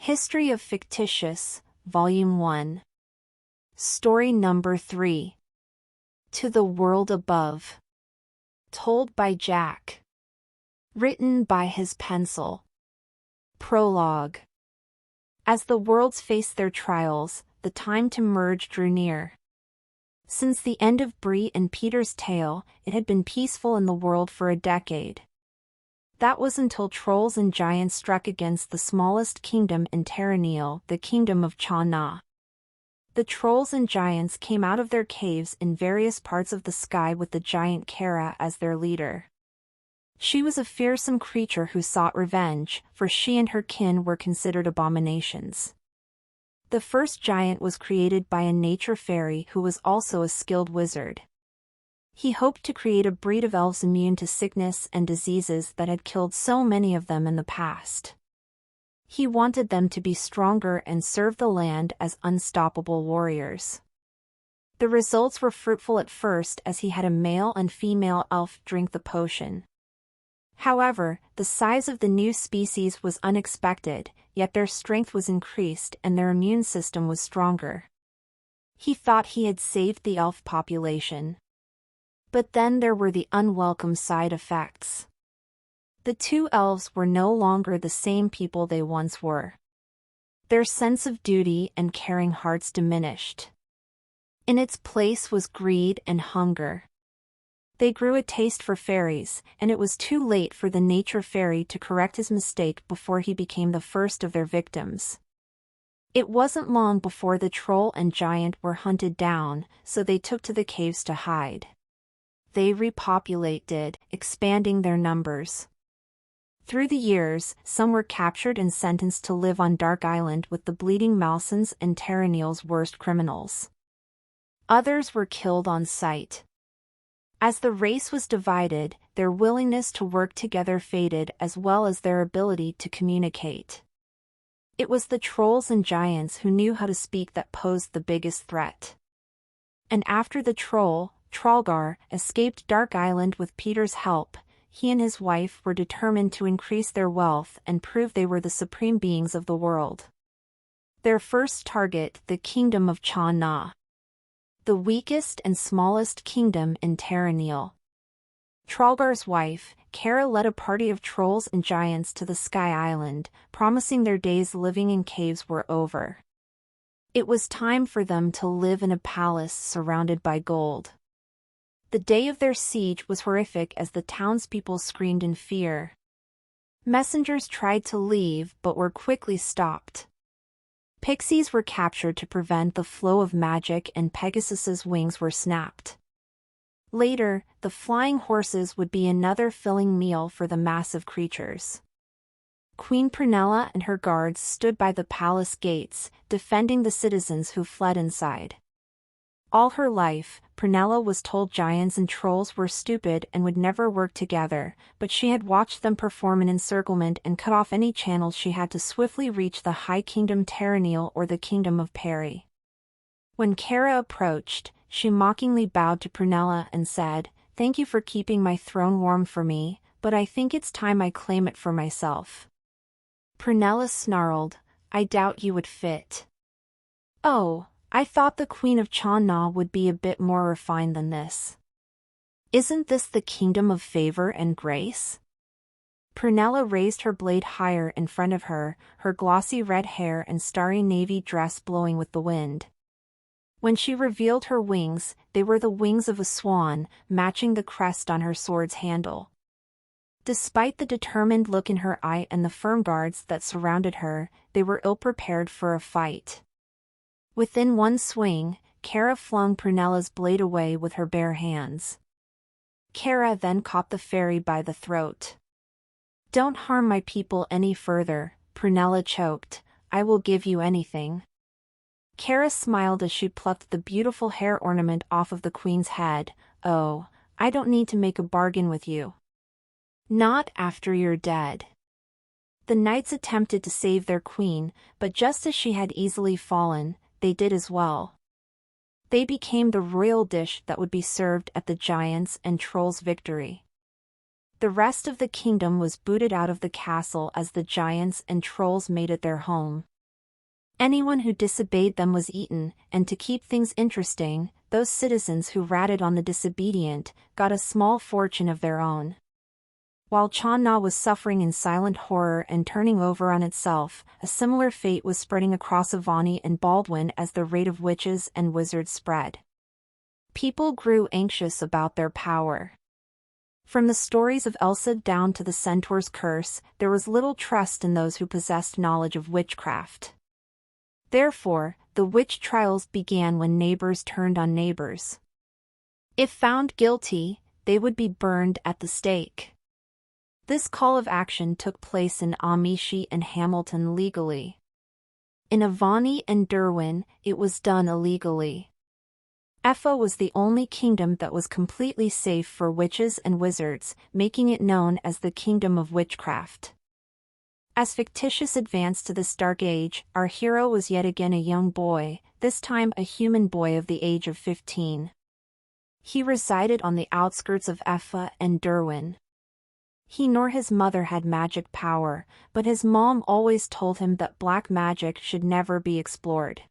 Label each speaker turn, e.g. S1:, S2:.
S1: History of Fictitious, Volume 1. Story number 3. To the World Above. Told by Jack. Written by his pencil. Prologue. As the worlds faced their trials, the time to merge drew near. Since the end of Bree and Peter's tale, it had been peaceful in the world for a decade. That was until trolls and giants struck against the smallest kingdom in Terranil, the kingdom of Cha-Na. The trolls and giants came out of their caves in various parts of the sky with the giant Kara as their leader. She was a fearsome creature who sought revenge, for she and her kin were considered abominations. The first giant was created by a nature fairy who was also a skilled wizard. He hoped to create a breed of elves immune to sickness and diseases that had killed so many of them in the past. He wanted them to be stronger and serve the land as unstoppable warriors. The results were fruitful at first, as he had a male and female elf drink the potion. However, the size of the new species was unexpected, yet their strength was increased and their immune system was stronger. He thought he had saved the elf population. But then there were the unwelcome side effects. The two elves were no longer the same people they once were. Their sense of duty and caring hearts diminished. In its place was greed and hunger. They grew a taste for fairies, and it was too late for the nature fairy to correct his mistake before he became the first of their victims. It wasn't long before the troll and giant were hunted down, so they took to the caves to hide. They repopulated, expanding their numbers. Through the years, some were captured and sentenced to live on Dark Island with the Bleeding Malsons and Terranil's worst criminals. Others were killed on sight. As the race was divided, their willingness to work together faded, as well as their ability to communicate. It was the trolls and giants who knew how to speak that posed the biggest threat. And after the troll, Trollgar, escaped Dark Island with Peter's help, he and his wife were determined to increase their wealth and prove they were the supreme beings of the world. Their first target, the kingdom of Cha-Na. The weakest and smallest kingdom in Terranil. Trollgar's wife, Kara, led a party of trolls and giants to the Sky Island, promising their days living in caves were over. It was time for them to live in a palace surrounded by gold. The day of their siege was horrific as the townspeople screamed in fear. Messengers tried to leave but were quickly stopped. Pixies were captured to prevent the flow of magic, and Pegasus's wings were snapped. Later, the flying horses would be another filling meal for the massive creatures. Queen Prunella and her guards stood by the palace gates, defending the citizens who fled inside. All her life, Prunella was told giants and trolls were stupid and would never work together, but she had watched them perform an encirclement and cut off any channels she had to swiftly reach the High Kingdom Terranil or the Kingdom of Peri. When Kara approached, she mockingly bowed to Prunella and said, "Thank you for keeping my throne warm for me, but I think it's time I claim it for myself." Prunella snarled, "I doubt you would fit." "Oh, I thought the Queen of Cha-Na would be a bit more refined than this. Isn't this the kingdom of favor and grace?" Prunella raised her blade higher in front of her, her glossy red hair and starry navy dress blowing with the wind. When she revealed her wings, they were the wings of a swan, matching the crest on her sword's handle. Despite the determined look in her eye and the firm guards that surrounded her, they were ill-prepared for a fight. Within one swing, Kara flung Prunella's blade away with her bare hands. Kara then caught the fairy by the throat. "Don't harm my people any further," Prunella choked. "I will give you anything." Kara smiled as she plucked the beautiful hair ornament off of the queen's head. "Oh, I don't need to make a bargain with you. Not after you're dead." The knights attempted to save their queen, but just as she had easily fallen, they did as well. They became the royal dish that would be served at the giants' and trolls' victory. The rest of the kingdom was booted out of the castle as the giants and trolls made it their home. Anyone who disobeyed them was eaten, and to keep things interesting, those citizens who ratted on the disobedient got a small fortune of their own. While Channa was suffering in silent horror and turning over on itself, a similar fate was spreading across Avani and Baldwin as the rate of witches and wizards spread. People grew anxious about their power. From the stories of Elsa down to the centaur's curse, there was little trust in those who possessed knowledge of witchcraft. Therefore, the witch trials began when neighbors turned on neighbors. If found guilty, they would be burned at the stake. This call of action took place in Amishi and Hamilton legally. In Avani and Derwin, it was done illegally. Effa was the only kingdom that was completely safe for witches and wizards, making it known as the Kingdom of Witchcraft. As Fictitious advanced to this dark age, our hero was yet again a young boy, this time a human boy of the age of 15. He resided on the outskirts of Effa and Derwin. He nor his mother had magic power, but his mom always told him that black magic should never be explored.